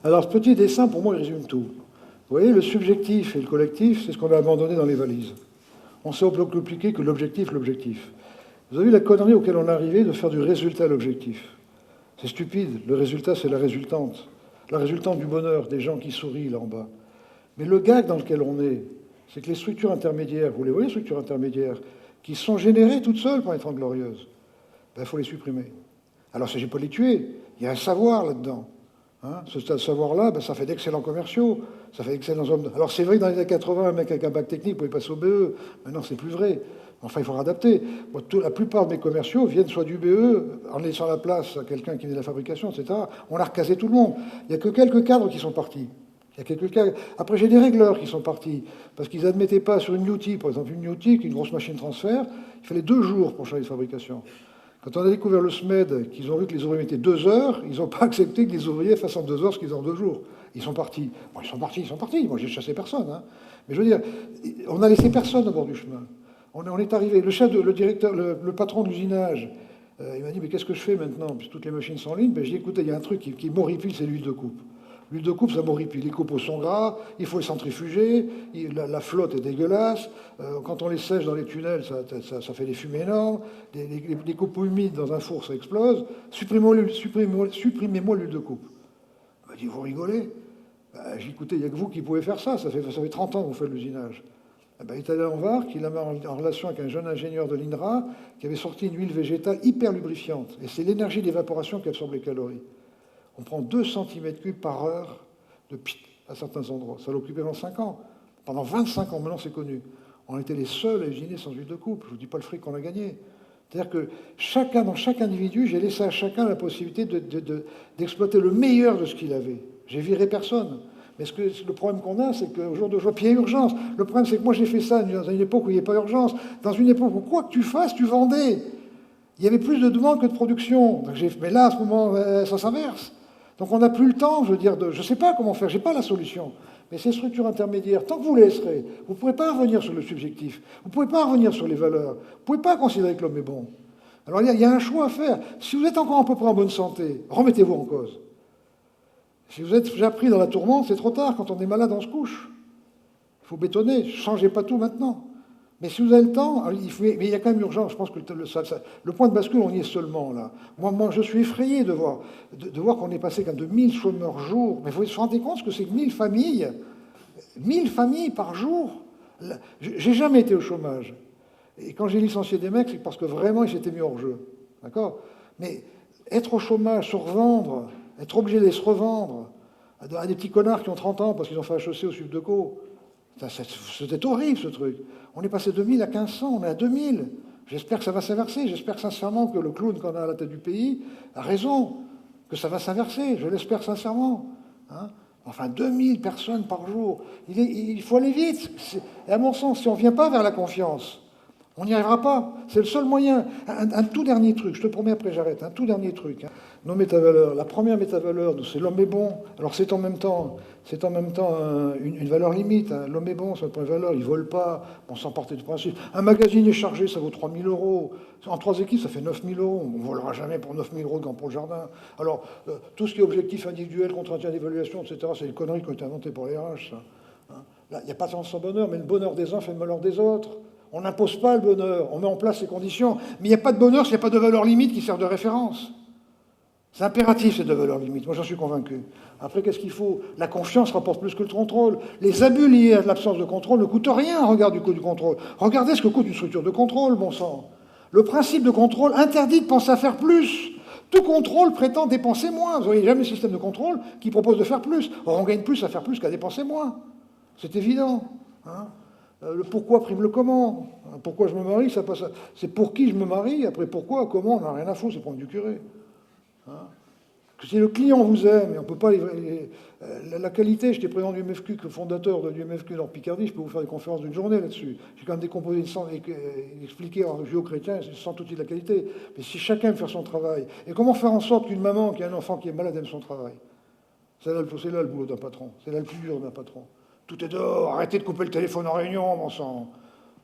Alors, ce petit dessin, pour moi, il résume tout. Vous voyez, le subjectif et le collectif, c'est ce qu'on a abandonné dans les valises. On s'est compliqué que l'objectif, l'objectif. Vous avez vu la connerie auquel on est arrivé de faire du résultat l'objectif. C'est stupide. Le résultat, c'est la résultante du bonheur des gens qui sourient là en bas. Mais le gag dans lequel on est, c'est que les structures intermédiaires, vous les voyez, les structures intermédiaires, qui sont générées toutes seules par les Trente Glorieuses, il faut les supprimer. Alors, il ne s'agit pas de les tuer. Il y a un savoir là-dedans. Hein, ce savoir-là, ça fait d'excellents commerciaux, ça fait d'excellents hommes. Alors c'est vrai que dans les années 80, un mec avec un bac technique pouvait passer au BE. Maintenant, c'est plus vrai. Enfin, il faudra adapter. Moi, la plupart de mes commerciaux viennent soit du BE, en laissant la place à quelqu'un qui est de la fabrication, etc. On a recasé tout le monde. Il n'y a que quelques cadres qui sont partis. Il y a quelques cadres. Après, j'ai des régleurs qui sont partis, parce qu'ils n'admettaient pas sur une outil, par exemple une outil, une grosse machine transfert, il fallait 2 jours pour changer de fabrication. Quand on a découvert le SMED, qu'ils ont vu que les ouvriers mettaient 2 heures, ils n'ont pas accepté que les ouvriers fassent en 2 heures ce qu'ils ont en 2 jours. Ils sont partis. Bon, ils sont partis. Moi, j'ai chassé personne. Hein. Mais je veux dire, on n'a laissé personne au bord du chemin. On est arrivé. Le directeur, le patron de l'usinage, il m'a dit, mais qu'est-ce que je fais maintenant? Puisque toutes les machines sont en ligne. Ben, je dis, écoutez, il y a un truc qui m'horripile, c'est l'huile de coupe. L'huile de coupe, ça m'horripile. Les copeaux sont gras, il faut les centrifuger, la flotte est dégueulasse. Quand on les sèche dans les tunnels, ça fait des fumées énormes. Les copeaux humides dans un four, ça explose. Supprimez-moi l'huile de coupe. Il m'a dit, vous rigolez? J'ai dit, écoutez, il n'y a que vous qui pouvez faire ça. Ça fait 30 ans que vous faites l'usinage. Il est allé en VAR, qu'il a mis en relation avec un jeune ingénieur de l'INRA qui avait sorti une huile végétale hyper lubrifiante. Et c'est l'énergie d'évaporation qui absorbe les calories. On prend 2 cm3 par heure de pit à certains endroits. Ça l'occupait pendant 5 ans. Pendant 25 ans, maintenant c'est connu. On était les seuls à usiner sans huile de coupe. Je ne vous dis pas le fric qu'on a gagné. C'est-à-dire que dans chaque individu, j'ai laissé à chacun la possibilité d'exploiter le meilleur de ce qu'il avait. J'ai viré personne. Mais le problème qu'on a, c'est qu'au jour d'aujourd'hui, il y a urgence. Le problème, c'est que moi, j'ai fait ça dans une époque où il n'y avait pas urgence. Dans une époque où, quoi que tu fasses, tu vendais. Il y avait plus de demandes que de production. Mais là, à ce moment, ça s'inverse. Donc on n'a plus le temps, je veux dire, je ne sais pas comment faire, je n'ai pas la solution. Mais ces structures intermédiaires, tant que vous les laisserez, vous ne pourrez pas revenir sur le subjectif, vous ne pouvez pas revenir sur les valeurs, vous ne pouvez pas considérer que l'homme est bon. Alors il y a un choix à faire. Si vous êtes encore à peu près en bonne santé, remettez-vous en cause. Si vous êtes déjà pris dans la tourmente, c'est trop tard. Quand on est malade, on se couche. Il faut bétonner. Ne changez pas tout maintenant. Mais si vous avez le temps, mais il y a quand même urgence. Je pense que le point de bascule, on y est seulement là. Moi, je suis effrayé de voir qu'on est passé de 1000 chômeurs jour. Mais vous vous rendez compte que c'est 1000 familles par jour. J'ai jamais été au chômage. Et quand j'ai licencié des mecs, c'est parce que vraiment, ils s'étaient mis hors jeu. D'accord? Mais être au chômage, se revendre, être obligé de se revendre à des petits connards qui ont 30 ans parce qu'ils ont fait HEC au Sud de Co. C'était horrible, ce truc. On est passé de 1000 à 1500, on est à 2000. J'espère que ça va s'inverser. J'espère sincèrement que le clown qu'on a à la tête du pays a raison, que ça va s'inverser. Je l'espère sincèrement. Hein, enfin, 2000 personnes par jour. Il faut aller vite. Et à mon sens, si on ne vient pas vers la confiance, on n'y arrivera pas. C'est le seul moyen. Un tout dernier truc, je te promets, après j'arrête. Un tout dernier truc. Hein. Nos métavaleurs. La première métavaleur, c'est l'homme est bon. Alors c'est en même temps une valeur limite. Hein. L'homme est bon, c'est pas une valeur, il ne vole pas. On s'en partait du principe. Un magazine est chargé, ça vaut 3 000 euros. En 3 équipes, ça fait 9 000 euros. On ne volera jamais pour 9 000 euros de pour le jardin. Alors, tout ce qui est objectif individuel, contraint d'évaluation, etc., c'est des conneries qui ont été inventées pour les RH, ça. Hein. Là, il n'y a pas tant sans bonheur, mais le bonheur des uns fait le malheur des autres. On n'impose pas le bonheur, on met en place les conditions. Mais il n'y a pas de bonheur s'il n'y a pas de valeur limite qui sert de référence. C'est impératif, ces 2 valeurs limites. Moi, j'en suis convaincu. Après, qu'est-ce qu'il faut? La confiance rapporte plus que le contrôle. Les abus liés à l'absence de contrôle ne coûtent rien. Regarde du coût du contrôle. Regardez ce que coûte une structure de contrôle, bon sang. Le principe de contrôle interdit de penser à faire plus. Tout contrôle prétend dépenser moins. Vous voyez jamais le système de contrôle qui propose de faire plus. Or, on gagne plus à faire plus qu'à dépenser moins. C'est évident. Hein, le pourquoi prime le comment. Pourquoi je me marie, ça passe. C'est pour qui je me marie. Après, pourquoi, comment, on n'a rien à foutre, c'est prendre du curé. Hein, si le client vous aime, et on ne peut pas la qualité, j'étais président du MFQ, fondateur du MFQ dans Picardie, je peux vous faire des conférences d'une journée là-dessus. J'ai quand même décomposé expliqué en judéo-chrétien sans tout de la qualité. Mais si chacun aime faire son travail, et comment faire en sorte qu'une maman qui a un enfant qui est malade aime son travail? C'est là le boulot d'un patron, c'est là le plus dur d'un patron. Tout est dehors, arrêtez de couper le téléphone en réunion, mon sang.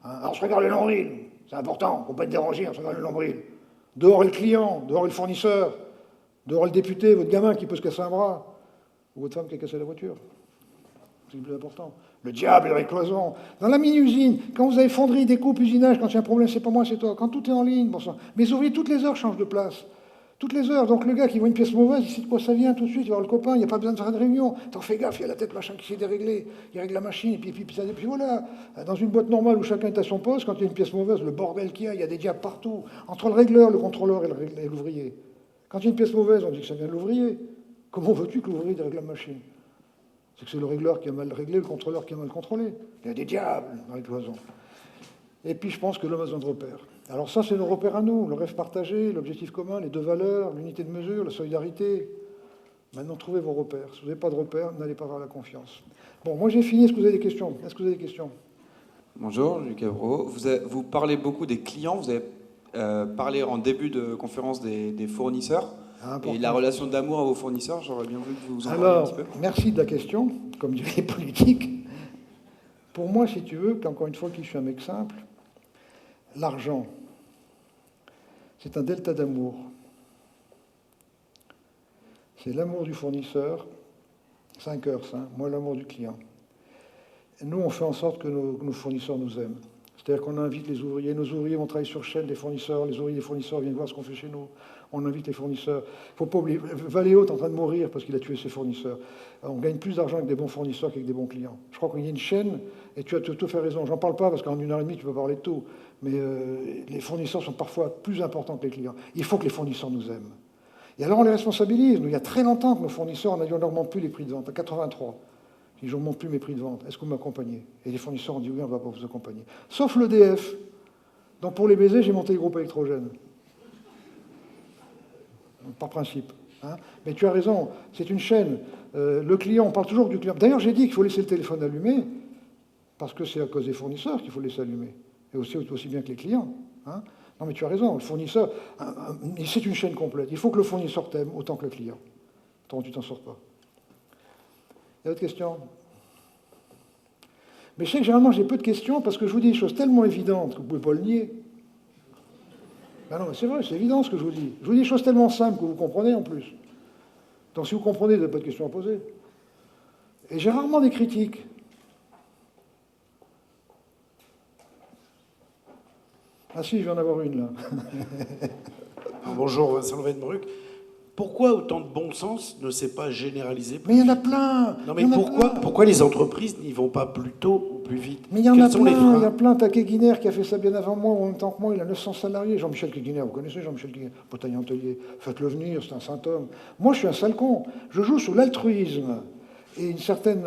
Hein, alors on se regarde le nombril, c'est important, il ne faut pas être dérangé, on se regarde le nombril. Dehors est le client, dehors est le fournisseur. Dehors le député, votre gamin qui peut se casser un bras. Ou votre femme qui a cassé la voiture. C'est le plus important. Le diable est les cloisons. Dans la mini-usine, quand vous avez fonderie, découpe, usinage, quand il y a un problème, c'est pas moi, c'est toi. Quand tout est en ligne, bon sang. Mais les ouvriers, toutes les heures, changent de place. Toutes les heures. Donc le gars qui voit une pièce mauvaise, il sait de quoi ça vient tout de suite, il va voir le copain, il n'y a pas besoin de faire de réunion. T'en fais gaffe, il y a la tête machin qui s'est déréglée, il règle la machine, et puis voilà. Dans une boîte normale où chacun est à son poste, quand il y a une pièce mauvaise, le bordel qu'il y a, il y a des diables partout, entre le régleur, le contrôleur et l'ouvrier. Quand il y a une pièce mauvaise, on dit que ça vient de l'ouvrier. Comment veux-tu que l'ouvrier dérègle la machine? C'est que c'est le régleur qui a mal réglé, le contrôleur qui a mal contrôlé. Il y a des diables dans les cloisons. Et puis je pense que l'homme a besoin de repères. Alors ça, c'est nos repères à nous, le rêve partagé, l'objectif commun, les deux valeurs, l'unité de mesure, la solidarité. Maintenant, trouvez vos repères. Si vous n'avez pas de repères, n'allez pas vers la confiance. Bon, moi j'ai fini. Est-ce que vous avez des questions? Est-ce que vous avez des questions? Bonjour, Lucas Bro. Vous parlez beaucoup des clients. Vous avez parlé en début de conférence des fournisseurs. Et la relation d'amour à vos fournisseurs, j'aurais bien voulu que vous en parliez un petit peu. Merci de la question, comme dirait les politiques. Pour moi, si tu veux, encore une fois, je suis un mec simple, l'argent, c'est un delta d'amour. C'est l'amour du fournisseur, 5 heures, ça, moi l'amour du client. Et nous, on fait en sorte que nos fournisseurs nous aiment. C'est-à-dire qu'on invite les ouvriers. Nos ouvriers vont travailler sur chaîne des fournisseurs. Les ouvriers des fournisseurs viennent voir ce qu'on fait chez nous. On invite les fournisseurs. Il ne faut pas oublier. Valeo est en train de mourir parce qu'il a tué ses fournisseurs. On gagne plus d'argent avec des bons fournisseurs qu'avec des bons clients. Je crois qu'il y a une chaîne, et tu as tout fait raison. J'en parle pas parce qu'en 1 heure et demie, tu peux parler de tout. Mais les fournisseurs sont parfois plus importants que les clients. Il faut que les fournisseurs nous aiment. Et alors on les responsabilise. Nous, il y a très longtemps que nos fournisseurs, on a dit on n'augmente plus les prix de vente. En 83. Je n'augmente plus mes prix de vente. Est-ce que vous m'accompagnez? Et les fournisseurs ont dit oui, on ne va pas vous accompagner. Sauf l'EDF. Donc pour les baiser, j'ai monté le groupe électrogène. Par principe. Hein. Mais tu as raison, c'est une chaîne. Le client, on parle toujours du client. D'ailleurs, j'ai dit qu'il faut laisser le téléphone allumé, parce que c'est à cause des fournisseurs qu'il faut le laisser allumer. Et aussi bien que les clients. Hein. Non, mais tu as raison, le fournisseur, c'est une chaîne complète. Il faut que le fournisseur t'aime autant que le client. Autrement, tu t'en sors pas. Il y a d'autres questions? Mais je sais que généralement j'ai peu de questions parce que je vous dis des choses tellement évidentes que vous ne pouvez pas le nier. Ben non, mais c'est vrai, c'est évident ce que je vous dis. Je vous dis des choses tellement simples que vous comprenez en plus. Donc si vous comprenez, vous n'avez pas de questions à poser. Et j'ai rarement des critiques. Ah si, je vais en avoir une là. Bonjour Vincent Leuvenbruck. Pourquoi autant de bon sens ne s'est pas généralisé plus Mais il y en a vite? plein. Non mais pourquoi les entreprises n'y vont pas plus tôt ou plus vite? Mais il y en a Quels sont les plein, freins? il y a plein. T'as Keguiner qui a fait ça bien avant moi, en même temps que moi, il a 900 salariés. Jean-Michel Keguiner, vous connaissez Jean-Michel Keguiner? Botanier-Hôtelier, faites-le venir, c'est un saint homme. Moi, je suis un sale con. Je joue sur l'altruisme et une certaine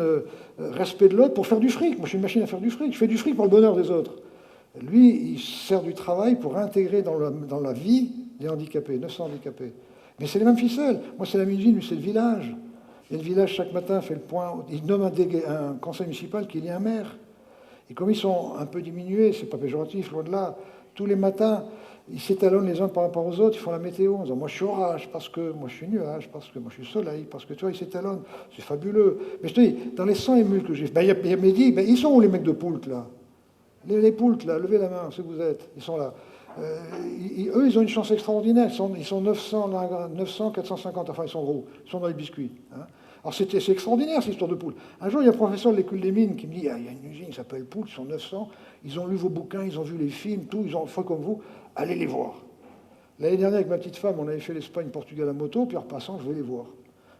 respect de l'autre pour faire du fric. Moi, je suis une machine à faire du fric. Je fais du fric pour le bonheur des autres. Lui, il sert du travail pour intégrer dans la vie des handicapés, 900 handicapés. Mais c'est les mêmes ficelles. Moi, c'est la usine, lui, c'est le village. Et le village, chaque matin, fait le point. Il nomme un conseil municipal qui est lié à un maire. Et comme ils sont un peu diminués, c'est pas péjoratif, loin de là, tous les matins, ils s'étalonnent les uns par rapport aux autres, ils font la météo en disant moi je suis orage, parce que moi je suis nuage, parce que moi je suis soleil, parce que tu vois, ils s'étalonnent. C'est fabuleux. Mais je te dis, dans les 100 émules que j'ai fait, il y a Mehdi, ils sont où les mecs de Poult, là? Les Poultes, là, levez la main, ceux que vous êtes, ils sont là. Eux, ils ont une chance extraordinaire. Ils sont 900, 450, enfin, ils sont gros. Ils sont dans les biscuits. Hein. Alors, c'est extraordinaire, cette histoire de Poult. Un jour, il y a un professeur de l'école des mines qui me dit il y a une usine qui s'appelle Poult, ils sont 900. Ils ont lu vos bouquins, ils ont vu les films, tout. Ils ont fait comme vous. Allez les voir. L'année dernière, avec ma petite femme, on avait fait l'Espagne-Portugal à moto, puis en repassant, je voulais les voir.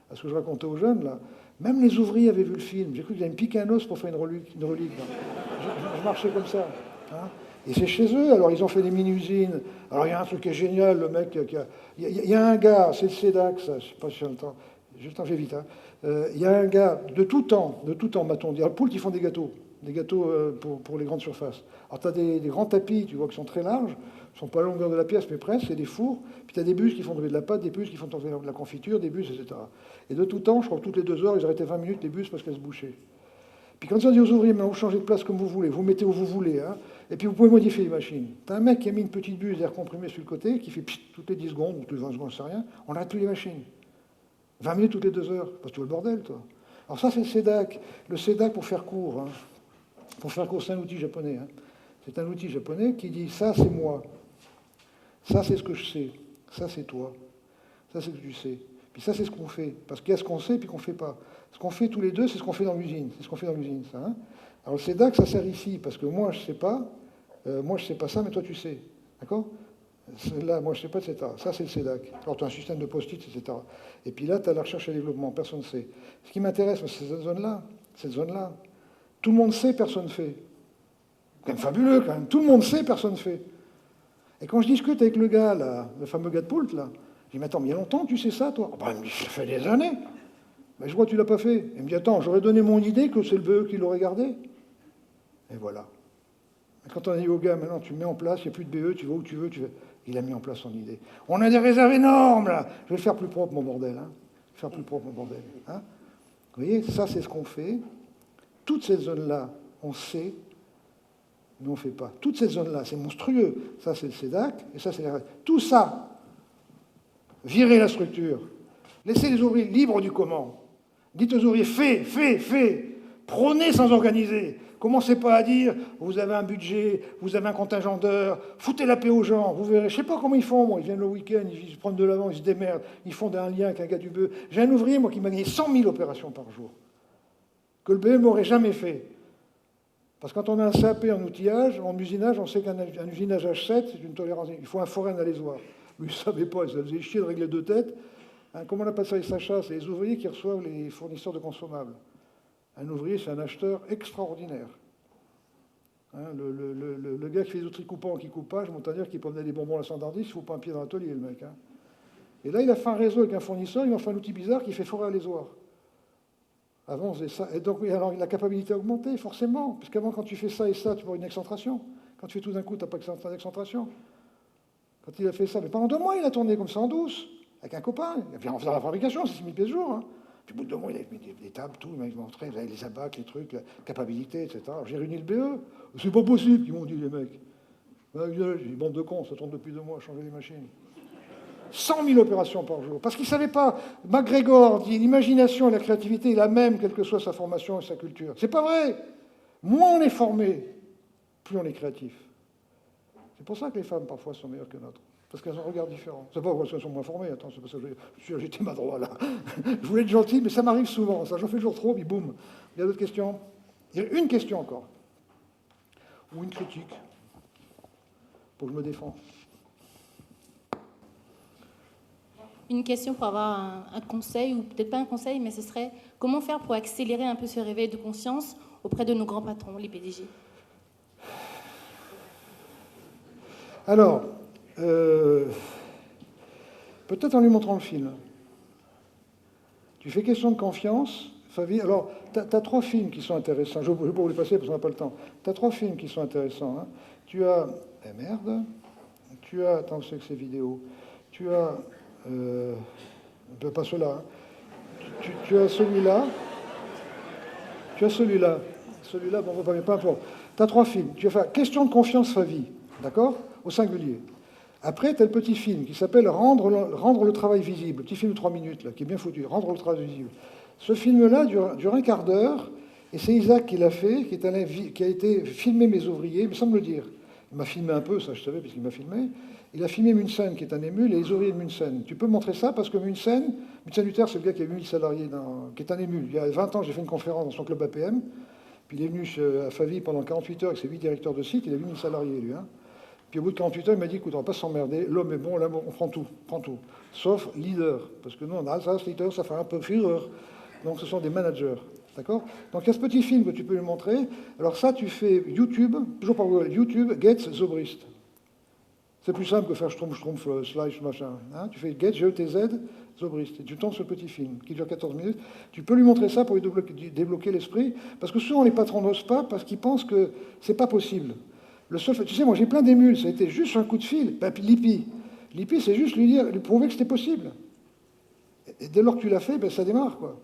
Parce que je racontais aux jeunes, là, même les ouvriers avaient vu le film. J'ai cru qu'ils allaient me piquer un os pour faire une relique. Je marchais comme ça. Hein. Et c'est chez eux, alors ils ont fait des mini-usines. Alors il y a un truc qui est génial, le mec il y a un gars, c'est le CEDAC, ça, je ne sais pas si j'ai le temps, je vais vite. Hein. Il y a un gars, de tout temps, m'a-t-on dit. Alors, Poult, ils font des gâteaux pour les grandes surfaces. Alors tu as des grands tapis, tu vois, qui sont très larges, ils ne sont pas à la longueur de la pièce, mais presque, c'est des fours. Puis tu as des bus qui font tomber de la pâte, des bus qui font tomber de la confiture, des bus, etc. Et de tout temps, je crois que toutes les 2 heures, ils arrêtaient 20 minutes les bus parce qu'elles se bouchaient. Puis quand ils ont dit aux ouvriers, maintenant vous changez de place comme vous voulez, vous mettez où vous voulez, hein, et puis vous pouvez modifier les machines. T'as un mec qui a mis une petite buse d'air comprimé sur le côté, qui fait pchit, toutes les 10 secondes, ou toutes les 20 secondes, je sais rien, on n'arrête plus les machines. 20 minutes toutes les 2 heures, parce que tu vois le bordel, toi. Alors ça, c'est le CEDAC. Le CEDAC, pour faire court, hein, c'est un outil japonais. Hein. C'est un outil japonais qui dit, ça, c'est moi. Ça, c'est ce que je sais. Ça, c'est toi. Ça, c'est ce que tu sais. Puis ça, c'est ce qu'on fait. Parce qu'il y a ce qu'on sait et puis qu'on ne fait pas. Ce qu'on fait tous les deux, c'est ce qu'on fait dans l'usine. C'est ce qu'on fait dans l'usine, ça. Hein. Alors le CEDAC, ça sert ici, parce que moi, je ne sais pas ça, mais toi, tu sais. D'accord? Là, moi, je ne sais pas, etc. Ça, c'est le CEDAC. Alors, tu as un système de post-it, etc. Et puis là, tu as la recherche et le développement. Personne ne sait. Ce qui m'intéresse, c'est cette zone-là. Cette zone-là. Tout le monde sait, personne ne fait. C'est quand même fabuleux, quand même. Tout le monde sait, personne ne fait. Et quand je discute avec le gars, là, le fameux gars de Poult, là, je dis, mais attends, mais il y a longtemps que tu sais ça, toi? Il me dit, ça fait des années. Mais je vois que tu ne l'as pas fait. Il me dit, attends, j'aurais donné mon idée que c'est le BE qui l'aurait gardé. Et voilà. Et quand on a dit au gars, maintenant, tu mets en place, il n'y a plus de BE, tu vas où tu veux, il a mis en place son idée. On a des réserves énormes, là. Je vais le faire plus propre, mon bordel. Hein. Je vais faire plus propre, mon bordel. Hein. Vous voyez, ça, c'est ce qu'on fait. Toute cette zone-là, on sait, mais on ne fait pas. Toute cette zone-là, c'est monstrueux. Ça, c'est le CEDAC, et ça, c'est les... Tout ça, virez la structure. Laissez les ouvriers libres du comment. Dites aux ouvriers, fais. Prônez sans organiser. Commencez pas à dire, vous avez un budget, vous avez un contingent d'heures, foutez la paix aux gens, vous verrez. Je sais pas comment ils font, moi. Ils viennent le week-end, ils se prennent de l'avant, ils se démerdent, ils font un lien avec un gars du BE. J'ai un ouvrier, moi, qui m'a gagné 100 000 opérations par jour, que le BE m'aurait jamais fait. Parce que quand on a un CAP en outillage, en usinage, on sait qu'un usinage H7, c'est une tolérance. Il faut un forain alésoir. Lui, il ne savait pas, ça faisait chier de régler deux têtes. Hein, comment on appelle ça les sachats? C'est les ouvriers qui reçoivent les fournisseurs de consommables. Un ouvrier, c'est un acheteur extraordinaire. Hein, le gars qui fait des outils coupants qui coupage, montagnard qui promenait des bonbons à la standardiste, il ne faut pas un pied dans l'atelier, le mec. Hein. Et là, il a fait un réseau avec un fournisseur, il m'a fait un outil bizarre qui fait forer alésoir. Avant, on faisait ça. Et donc, oui, alors la capacité a augmenté, forcément. Parce qu'avant, quand tu fais ça et ça, tu peux avoir une excentration. Quand tu fais tout d'un coup, tu n'as pas d'excentration. Quand il a fait ça, mais pendant 2 mois, il a tourné comme ça en douce, avec un copain. Il vient en faisant la fabrication, c'est 6 000 pièces jour. Hein. Puis au bout de 2 mois, il a mis des tables, tout, il m'a montré, les abacs, les trucs, la capacité, etc. Alors, j'ai réuni le BE. C'est pas possible, ils m'ont dit, les mecs. J'ai dit, bande de cons, ça tourne depuis 2 mois à changer les machines. 100 000 opérations par jour. Parce qu'il ne savait pas. MacGregor dit l'imagination et la créativité est la même, quelle que soit sa formation et sa culture. C'est pas vrai. Moins on est formé, plus on est créatif. C'est pour ça que les femmes, parfois, sont meilleures que notre. Parce qu'elles ont un regard différent. C'est pas parce qu'elles sont moins formées. Attends, c'est parce que j'étais madroit, là. Je voulais être gentil, mais ça m'arrive souvent. Ça, j'en fais toujours trop, puis boum. Il y a d'autres questions? Il y a une question encore. Ou une critique. Pour que je me défende. Une question pour avoir un conseil, ou peut-être pas un conseil, mais ce serait comment faire pour accélérer un peu ce réveil de conscience auprès de nos grands patrons, les PDG? Alors, peut-être en lui montrant le film. Tu fais question de confiance, Favi. Alors, tu as 3 films qui sont intéressants. Je ne vais pas vous les passer parce qu'on n'a pas le temps. Tu as 3 films qui sont intéressants. Hein. Tu as... Eh merde. Tu as... Attends, c'est que ces vidéos. Tu as... pas cela. Hein. Tu as celui-là. Tu as celui-là. Celui-là, bon, mais pas importe. Tu as 3 films. Tu vas faire Question de confiance, Favi. D'accord? Au singulier. Après, tu as le petit film qui s'appelle Rendre le travail visible. Petit film de 3 minutes, là, qui est bien foutu. Rendre le travail visible. Ce film-là dure un quart d'heure, et c'est Isaac qui l'a fait, qui a été filmé mes ouvriers, il me semble le dire. Il m'a filmé un peu, ça je savais, puisqu'il m'a filmé. Il a filmé Munsen, qui est un émule, et les ouvriers de Munsen. Tu peux montrer ça, parce que Munsen Luther, c'est le gars qui a 8000 salariés, qui est un émule. Il y a 20 ans, j'ai fait une conférence dans son club APM, puis il est venu à Favi pendant 48 heures avec ses 8 directeurs de site, il a 8000 salariés, lui. Hein. Puis au bout de 48 heures, il m'a dit, écoute, on ne va pas s'emmerder, l'homme est bon, là, on prend tout. Sauf leader, parce que nous, on a Alsace, leader, ça fait un peu Führer. Donc ce sont des managers, d'accord? Donc il y a ce petit film que tu peux lui montrer. Alors ça, tu fais YouTube, toujours par YouTube, Getz Zobrist. C'est plus simple que faire Schtroumpf, Slash, machin. Hein, tu fais Getz, G-E-T-Z, Zobrist. Et tu tombes sur le petit film, qui dure 14 minutes. Tu peux lui montrer ça pour lui débloquer l'esprit, parce que souvent les patrons n'osent pas, parce qu'ils pensent que c'est pas possible. Le seul, tu sais, moi j'ai plein d'émules, ça a été juste un coup de fil. Ben, puis Lippi, c'est juste lui prouver que c'était possible. Et dès lors que tu l'as fait, ben, ça démarre, quoi.